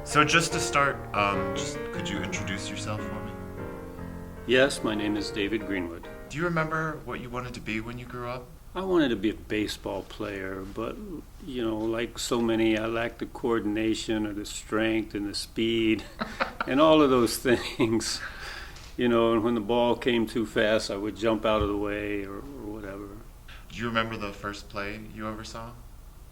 So just to start, just could you introduce yourself for me? Yes, my name is David Greenwood. Do you remember what you wanted to be when you grew up? I wanted to be a baseball player, but like so many, I lacked the coordination or the strength and the speed and all of those things. And when the ball came too fast, I would jump out of the way or whatever. Do you remember the first play you ever saw?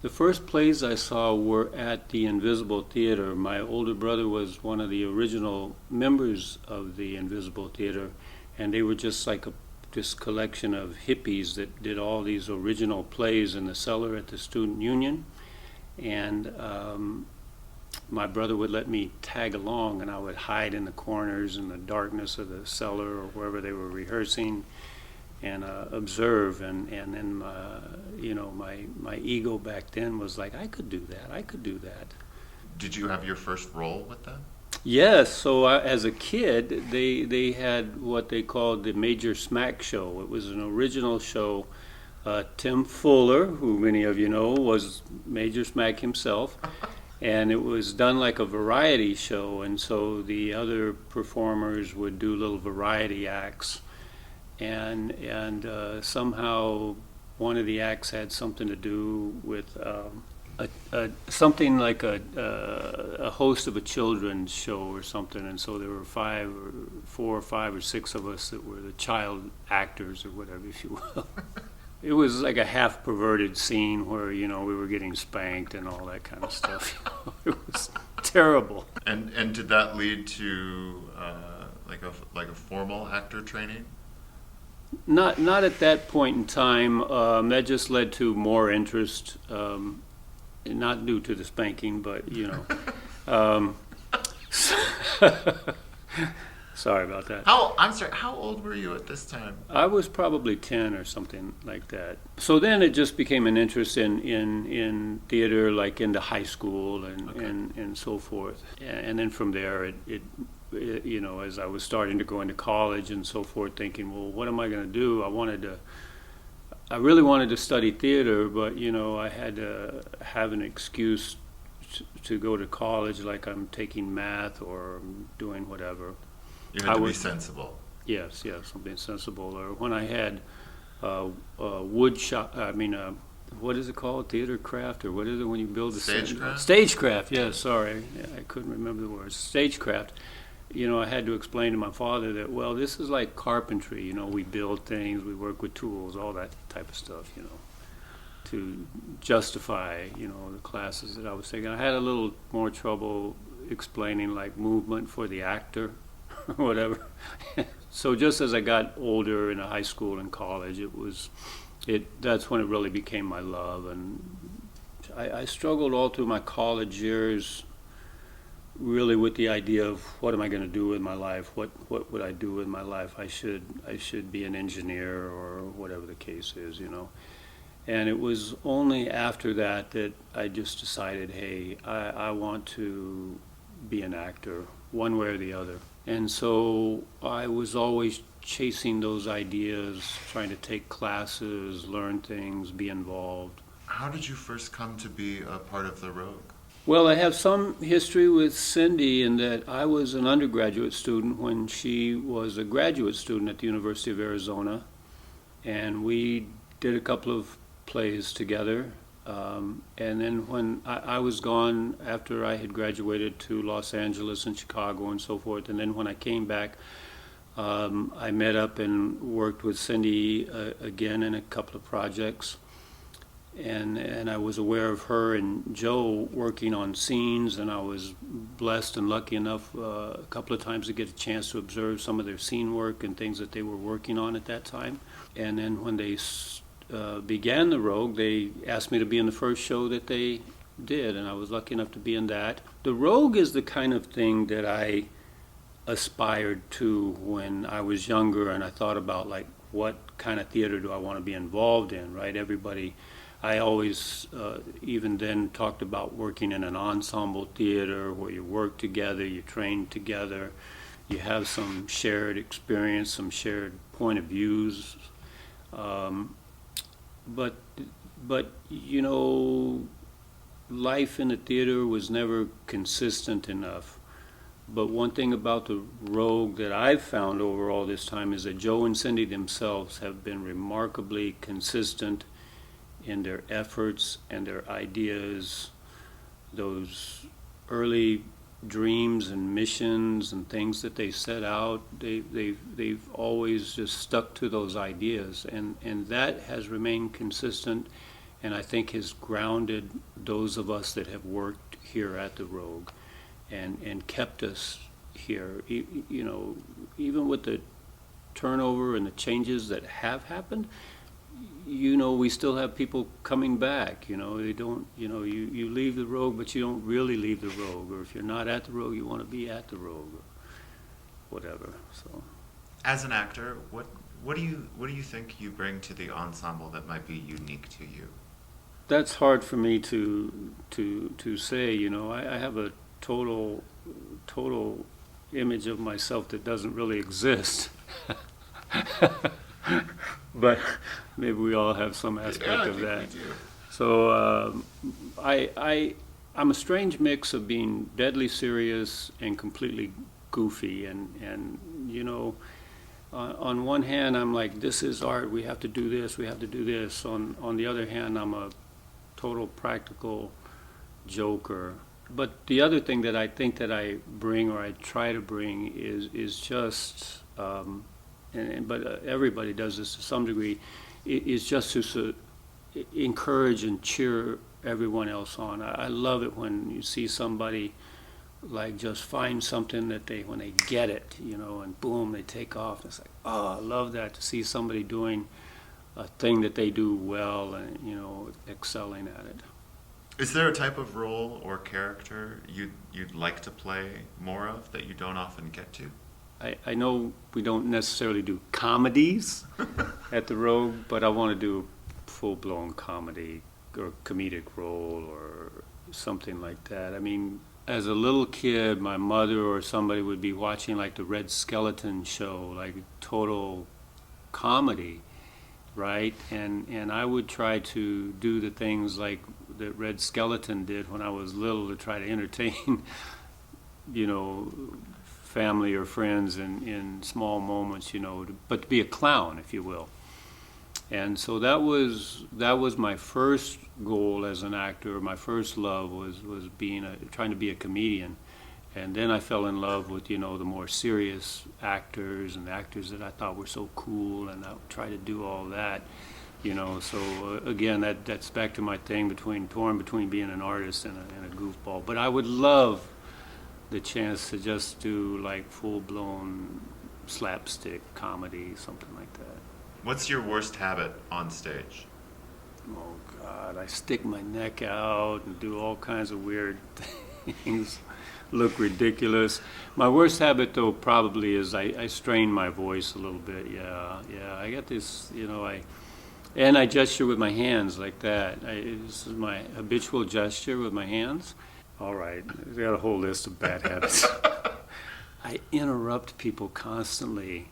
The first plays I saw were at the Invisible Theater. My older brother was one of the original members of the Invisible Theater, and they were just like this collection of hippies that did all these original plays in the cellar at the Student Union. And my brother would let me tag along, and I would hide in the corners in the darkness of the cellar or wherever they were rehearsing and observe. And then my ego back then was like, I could do that. Did you have your first role with them? Yes, so as a kid, they had what they called the Major Smack Show. It was an original show. Tim Fuller, who many of you know, was Major Smack himself, and it was done like a variety show, and so the other performers would do little variety acts, and somehow one of the acts had something to do with something like a host of a children's show or something, and so there were four or five or six of us that were the child actors or whatever, if you will. It was like a half perverted scene where we were getting spanked and all that kind of stuff. It was terrible. And did that lead to like a formal actor training? Not at that point in time. That just led to more interest. Not due to the spanking, but Um, sorry about that. I'm sorry. How old were you at this time? I was probably 10 or something like that. So then it just became an interest in theater, like into high school Okay. and so forth. And then from there, as I was starting to go into college and so forth, thinking, well, what am I going to do? I really wanted to study theater, but I had to have an excuse to go to college, like I'm taking math or doing whatever. You I had to be was sensible. Yes, something sensible. Or when I had wood shop, what is it called? Theater craft, or what is it when you build a Stagecraft? Stagecraft. Yes, sorry, I couldn't remember the words. Stagecraft. I had to explain to my father that, well, this is like carpentry. We build things, we work with tools, all that type of stuff. To justify, the classes that I was taking. I had a little more trouble explaining like movement for the actor, or whatever. So just as I got older in high school and college, that's when it really became my love. And I struggled all through my college years really with the idea of what am I going to do with my life? What would I do with my life? I should be an engineer or whatever the case is. And it was only after that I just decided, hey, I want to be an actor, one way or the other. And so I was always chasing those ideas, trying to take classes, learn things, be involved. How did you first come to be a part of the Rogue? Well, I have some history with Cindy in that I was an undergraduate student when she was a graduate student at the University of Arizona, and we did a couple of plays together. And then when I was gone after I had graduated to Los Angeles and Chicago and so forth, and then when I came back, I met up and worked with Cindy again in a couple of projects. And I was aware of her and Joe working on scenes, and I was blessed and lucky enough a couple of times to get a chance to observe some of their scene work and things that they were working on at that time. And then when they began the Rogue, they asked me to be in the first show that they did, and I was lucky enough to be in that. The Rogue is the kind of thing that I aspired to when I was younger, and I thought about like what kind of theater do I want to be involved in, right? I always, even then, talked about working in an ensemble theater where you work together, you train together, you have some shared experience, some shared point of views. But life in the theater was never consistent enough. But one thing about the Rogue that I've found over all this time is that Joe and Cindy themselves have been remarkably consistent in their efforts and their ideas. Those early dreams and missions and things that they set out, they've always just stuck to those ideas, and that has remained consistent, and I think has grounded those of us that have worked here at the Rogue, and kept us here. You know, even with the turnover and the changes that have happened, you know, we still have people coming back. You know, they don't, you know, you leave the Rogue, but you don't really leave the Rogue. Or if you're not at the Rogue, you want to be at the Rogue, or whatever. So, As an actor, what do you think you bring to the ensemble that might be unique to you? that's hard for me to say. You know, I have a total image of myself that doesn't really exist. But maybe we all have some aspect of that. We do. So I'm a strange mix of being deadly serious and completely goofy, and you know, on one hand I'm like, this is art, we have to do this, we have to do this. On the other hand, I'm a total practical joker. But the other thing that I think that I bring, or I try to bring, is just but everybody does this to some degree, is just to encourage and cheer everyone else on. I love it when you see somebody like just find something that when they get it, you know, and boom, they take off. It's like, oh, I love that, to see somebody doing a thing that they do well and, you know, excelling at it. Is there a type of role or character you'd like to play more of that you don't often get to? I know we don't necessarily do comedies at the Rogue, but I want to do full-blown comedy or comedic role or something like that. I mean, as a little kid, my mother or somebody would be watching like the Red Skeleton show, like total comedy, right? And I would try to do the things like that Red Skeleton did when I was little to try to entertain, you know, family or friends in small moments, you know, but to be a clown, if you will. And so that was my first goal as an actor. My first love was trying to be a comedian, and then I fell in love with, you know, the more serious actors and actors that I thought were so cool, and I would try to do all that, you know. So again, that's back to my thing torn between being an artist and a goofball. But I would love the chance to just do like full-blown slapstick comedy, something like that. What's your worst habit on stage? Oh God, I stick my neck out and do all kinds of weird things, look ridiculous. My worst habit though probably is I strain my voice a little bit. Yeah, I got this, you know, I gesture with my hands like that. This is my habitual gesture with my hands. All right, I got a whole list of bad habits. I interrupt people constantly.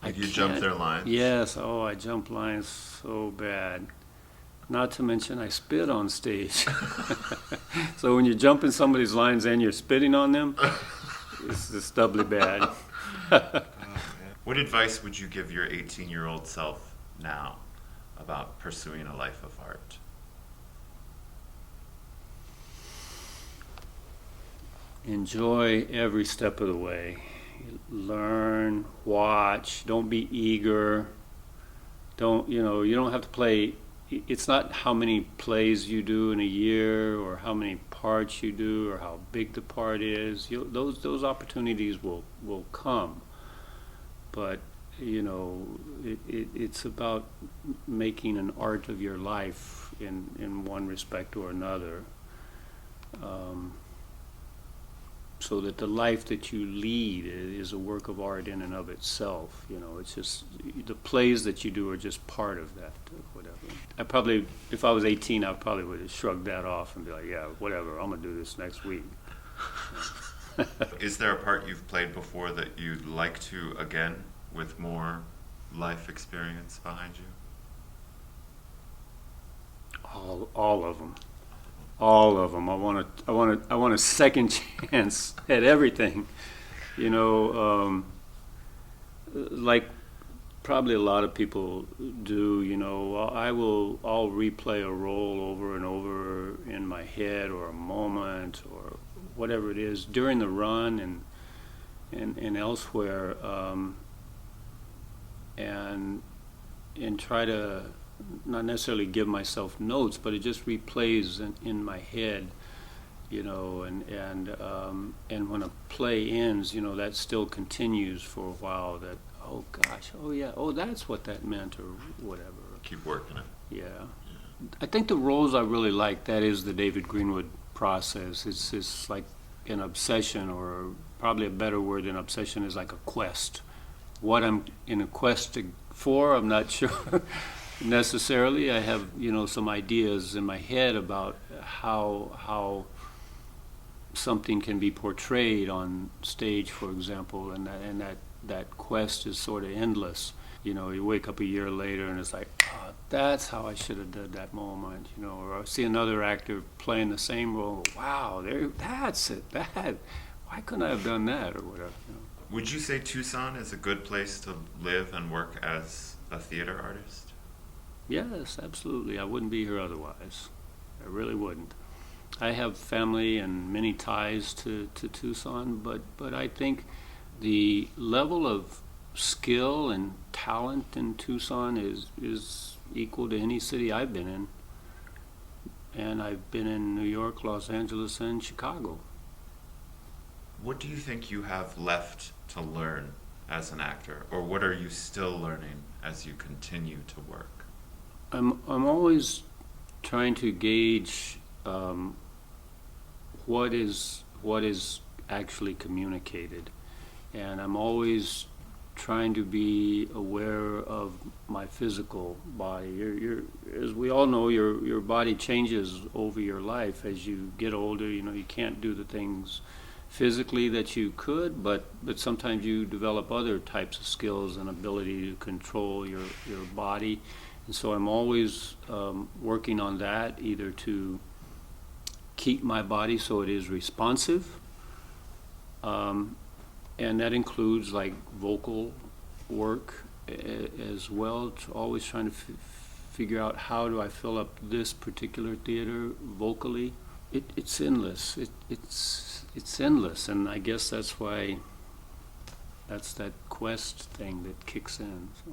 You jump their lines? Yes, I jump lines so bad. Not to mention I spit on stage. So when you're jumping somebody's lines and you're spitting on them, it's doubly bad. What advice would you give your 18-year-old self now about pursuing a life of art? Enjoy every step of the way. Learn, watch, don't be eager. You don't have to play. It's not how many plays you do in a year or how many parts you do or how big the part is. Those opportunities will come. But, you know, it's about making an art of your life in one respect or another. So that the life that you lead is a work of art in and of itself. You know, it's just the plays that you do are just part of that, whatever. I probably, if I was 18, I probably would have shrugged that off and be like, yeah, whatever, I'm gonna do this next week. Is there a part you've played before that you'd like to again with more life experience behind you? All of them. All of them. I want a second chance at everything. You know, like probably a lot of people do. You know, I'll replay a role over and over in my head, or a moment, or whatever it is during the run and elsewhere, and try to not necessarily give myself notes, but it just replays in my head, you know, and when a play ends, you know, that still continues for a while. That, oh gosh, oh yeah, oh that's what that meant, or whatever. Keep working it. Yeah, I think the roles I really like, that is the David Greenwood process. It's like an obsession, or probably a better word than obsession is like a quest. What I'm in a quest for, I'm not sure necessarily. I have, you know, some ideas in my head about how something can be portrayed on stage, for example, and that quest is sort of endless. You know, you wake up a year later and it's like, oh, that's how I should have done that moment, you know. Or I see another actor playing the same role. Wow, that's it. Why couldn't I have done that, or whatever? You know. Would you say Tucson is a good place to live and work as a theater artist? Yes, absolutely. I wouldn't be here otherwise. I really wouldn't. I have family and many ties to Tucson, but I think the level of skill and talent in Tucson is equal to any city I've been in. And I've been in New York, Los Angeles, and Chicago. What do you think you have left to learn as an actor, or what are you still learning as you continue to work? I'm always trying to gauge what is actually communicated, and I'm always trying to be aware of my physical body. As we all know, your body changes over your life as you get older. You know, you can't do the things physically that you could, but sometimes you develop other types of skills and ability to control your body. And so I'm always working on that, either to keep my body so it is responsive, and that includes like vocal work as well. Always trying to figure out, how do I fill up this particular theater vocally. It's endless. It's endless, and I guess that's why that's that quest thing that kicks in. So.